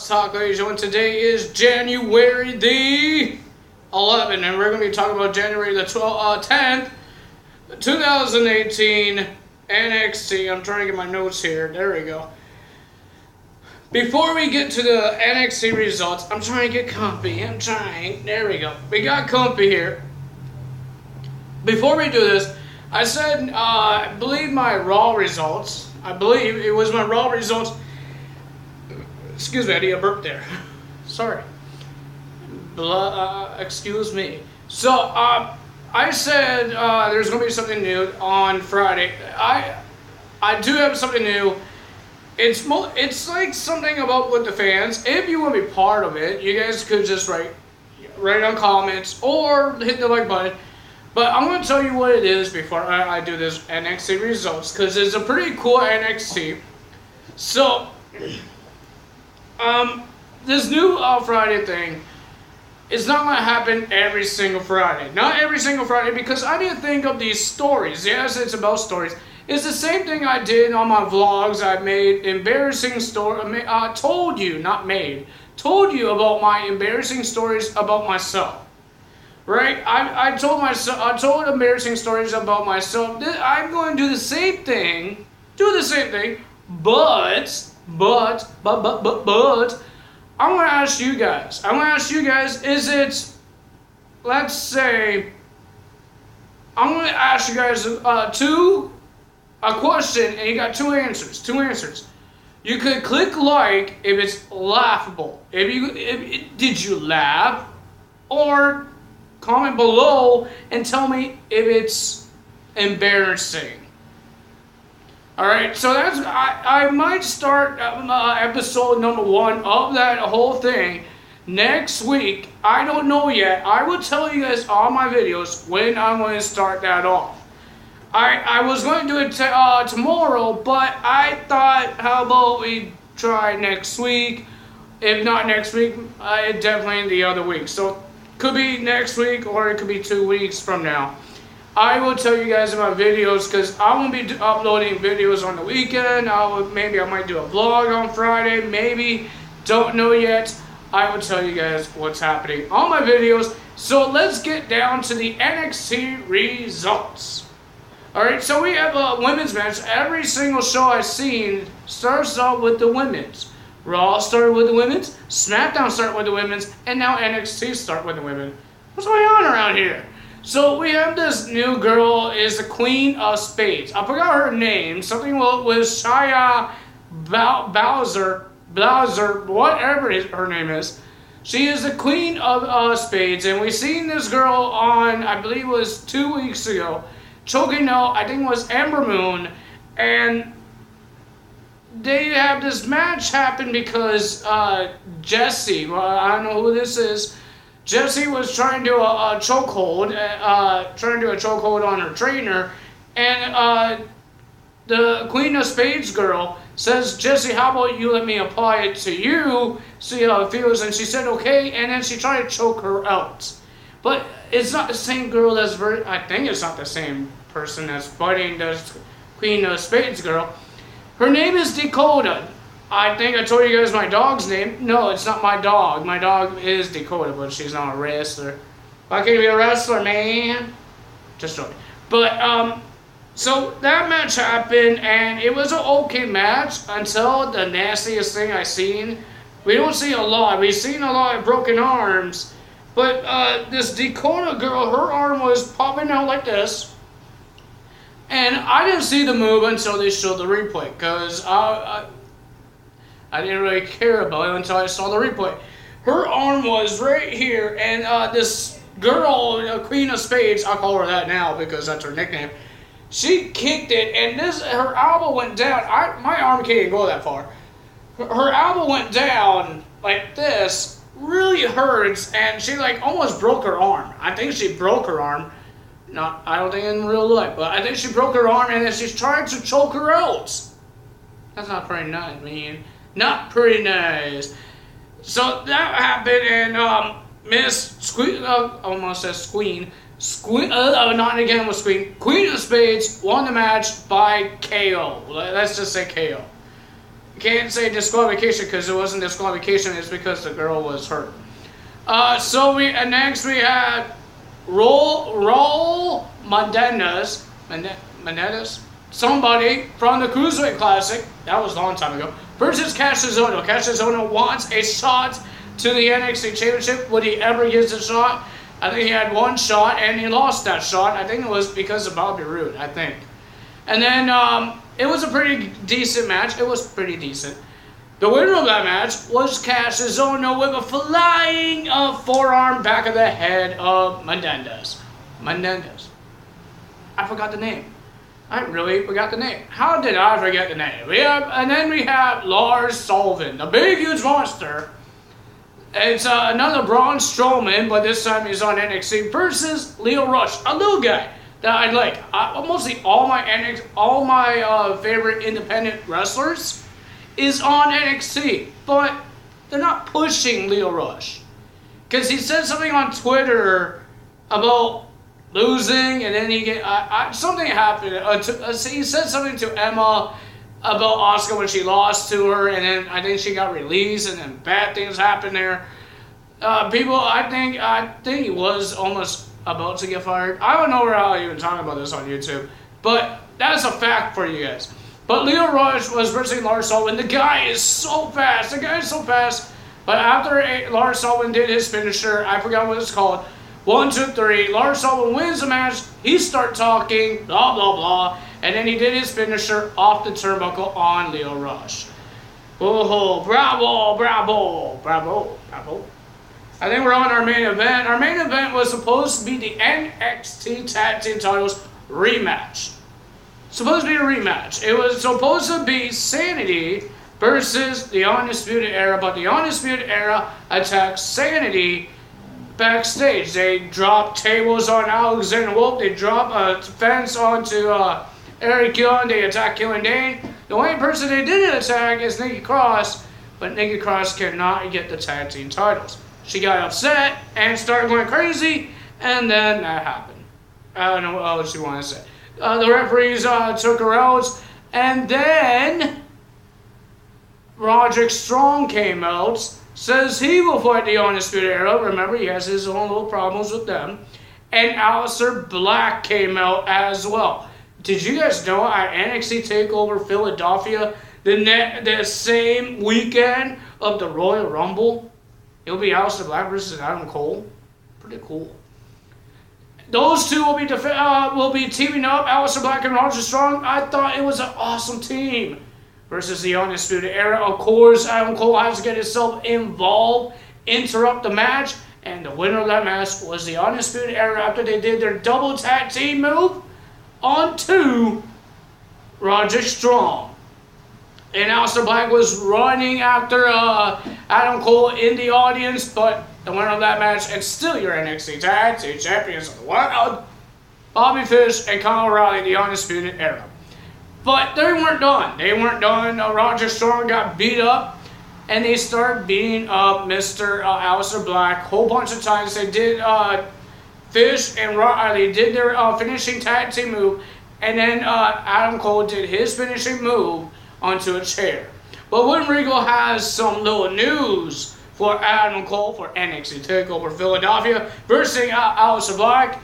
What's Talk Radio, and today is January the 11th, and we're going to be talking about January the 10th, 2018, NXT. I'm trying to get my notes here. There we go. Before we get to the NXT results, I'm trying to get comfy. There we go. We got comfy here. Before we do this, I said, I believe my Raw results. I believe it was my Raw results. Excuse me, I need a burp there. Sorry. Excuse me. So, I said there's going to be something new on Friday. I do have something new. It's like something about with the fans. If you want to be part of it, you guys could just write on comments or hit the like button. But I'm going to tell you what it is before I do this NXT results, because it's a pretty cool NXT. So, this new Friday thing is not going to happen every single Friday. Not every single Friday, because I didn't think of these stories. Yes, it's about stories. It's the same thing I did on my vlogs. I made embarrassing stories. Told you about my embarrassing stories about myself. Right? I told embarrassing stories about myself. I'm going to do the same thing. But I'm going to ask you guys. Is it, let's say, I'm going to ask you guys a question, and you got two answers. You could click like if it's laughable. Did you laugh? Or comment below and tell me if it's embarrassing. Alright, so I might start episode number 1 of that whole thing next week. I don't know yet. I will tell you guys on my videos when I'm going to start that off. I was going to do it tomorrow, but I thought, how about we try next week? If not next week, definitely the other week. So, could be next week or it could be 2 weeks from now. I will tell you guys in my videos, because I won't be uploading videos on the weekend. Maybe I might do a vlog on Friday. Maybe. Don't know yet. I will tell you guys what's happening on my videos. So, let's get down to the NXT results. Alright, so we have a women's match. Every single show I've seen starts out with the women's. Raw started with the women's, SmackDown started with the women's, and now NXT started with the women. What's going on around here? So we have this new girl, is the Queen of Spades. I forgot her name. Something with Shia Bowser, whatever her name is. She is the Queen of Spades, and we seen this girl on, I believe it was 2 weeks ago, choking out, I think it was Ember Moon, and they have this match happen because Jesse, I don't know who this is, Jesse was trying to do a chokehold, on her trainer, and the Queen of Spades girl says, Jesse, how about you let me apply it to you, see how it feels, and she said okay, and then she tried to choke her out. But it's not the same girl I think it's not the same person that's fighting the Queen of Spades girl. Her name is Dakota. I think I told you guys my dog's name. No, it's not my dog. My dog is Dakota, but she's not a wrestler. Why can't you be a wrestler, man? Just joking. But, so that match happened, and it was an okay match until the nastiest thing I seen. We don't see a lot. We've seen a lot of broken arms. But this Dakota girl, her arm was popping out like this. And I didn't see the move until they showed the replay. Because I didn't really care about it until I saw the replay. Her arm was right here. And this girl, Queen of Spades, I'll call her that now because that's her nickname. She kicked it, and her elbow went down. My arm can't go that far. Her elbow went down like this. Really hurts, and she almost broke her arm. I think she broke her arm. I don't think in real life, but I think she broke her arm, and then she's trying to choke her out. That's not pretty nice, man. Not pretty nice. So that happened, and Miss Squeen, almost says Queen. Not again with Queen. Queen of Spades won the match by KO. Let's just say KO. can't say disqualification because it wasn't disqualification. It's because the girl was hurt. Next we had Raul Menendez, somebody from the Cruiserweight Classic, that was a long time ago, versus Castizono. Castizono wants a shot to the NXT Championship. Would he ever get a shot? I think he had one shot and he lost that shot. I think it was because of Bobby Roode, I think. And then it was a pretty decent match. It was pretty decent. The winner of that match was Castizono with a flying forearm back of the head of Menendez. I forgot the name. I really forgot the name. How did I forget the name? Then we have Lars Sullivan, the big, huge monster. It's another Braun Strowman, but this time he's on NXT versus Lio Rush, a little guy that I like. Mostly all my favorite independent wrestlers is on NXT, but they're not pushing Lio Rush because he said something on Twitter about losing, and then something happened. He said something to Emma about Asuka when she lost to her, and then I think she got released, and then bad things happened there. I think he was almost about to get fired. I don't know how I even talk about this on YouTube, but that's a fact for you guys. But Lio Rush was versus Lars Sullivan. The guy is so fast. But after Lars Sullivan did his finisher, I forgot what it's called. 1, 2, 3. Lars Sullivan wins the match. He starts talking, blah, blah, blah. And then he did his finisher off the turnbuckle on Lio Rush. Oh, bravo, bravo, bravo, bravo. I think we're on our main event. Our main event was supposed to be the NXT Tag Team Titles rematch. Supposed to be a rematch. It was supposed to be Sanity versus the Undisputed Era, but the Undisputed Era attacked Sanity backstage. They dropped tables on Alexander Wolf. They dropped a fence onto Eric Young. They attacked Killian Dane. The only person they didn't attack is Nikki Cross, but Nikki Cross cannot get the tag team titles. She got upset and started going crazy, and then that happened. I don't know what else you want to say. The referees took her out, and then Roderick Strong came out, says he will fight the Undisputed Era. Remember, he has his own little problems with them. And Aleister Black came out as well. Did you guys know at NXT TakeOver Philadelphia, the same weekend of the Royal Rumble, it'll be Aleister Black versus Adam Cole? Pretty cool. Those two will be teaming up, Aleister Black and Roderick Strong. I thought it was an awesome team versus the Undisputed Era. Of course, Adam Cole has to get himself involved, interrupt the match, and the winner of that match was the Undisputed Era after they did their double tag team move onto Roderick Strong. And Aleister Black was running after Adam Cole in the audience, but the winner of that match, and still your NXT Tag Team Champions of the World, Bobby Fish and Kyle O'Reilly, the Undisputed Era. But they weren't done. Roderick Strong got beat up, and they started beating up Mr. Aleister Black a whole bunch of times. They did Fish and they did their finishing tag team move, and then Adam Cole did his finishing move onto a chair. But William Regal has some little news for Adam Cole for NXT TakeOver Philadelphia versus Aleister Black.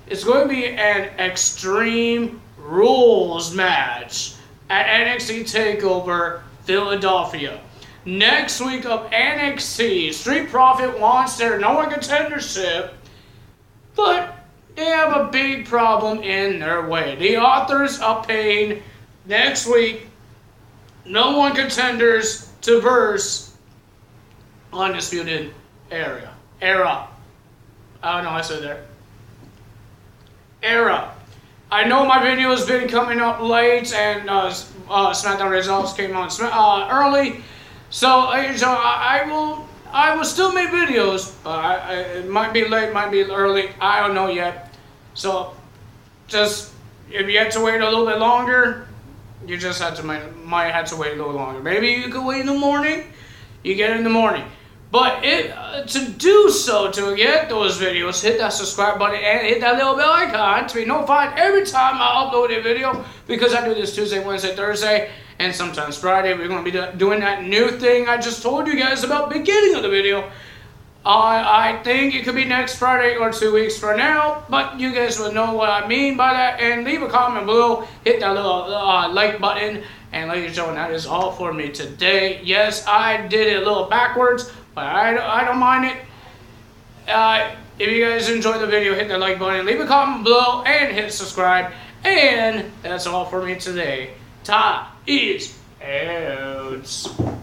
It's going to be an Extreme Rules match at NXT TakeOver Philadelphia. Next week of NXT, Street Profit wants their number one contendership, but they have a big problem in their way. The Authors of Pain next week, no one contenders to verse Undisputed Era. I don't know, I said there. Era. I know my video has been coming up late, and SmackDown results came on early, so I will still make videos. It might be late, might be early. I don't know yet. So, just if you have to wait a little bit longer, you just might have to wait a little longer. Maybe you could wait in the morning. You get it in the morning. But to do so, to get those videos, hit that subscribe button and hit that little bell icon to be notified every time I upload a video, because I do this Tuesday, Wednesday, Thursday, and sometimes Friday. We're going to be doing that new thing I just told you guys about beginning of the video. I think it could be next Friday or 2 weeks from now, but you guys will know what I mean by that. And leave a comment below, hit that little like button, and ladies and gentlemen, that is all for me today. Yes, I did it a little backwards, but I don't mind it. If you guys enjoyed the video, hit that like button, leave a comment below, and hit subscribe. And that's all for me today. Ta is out.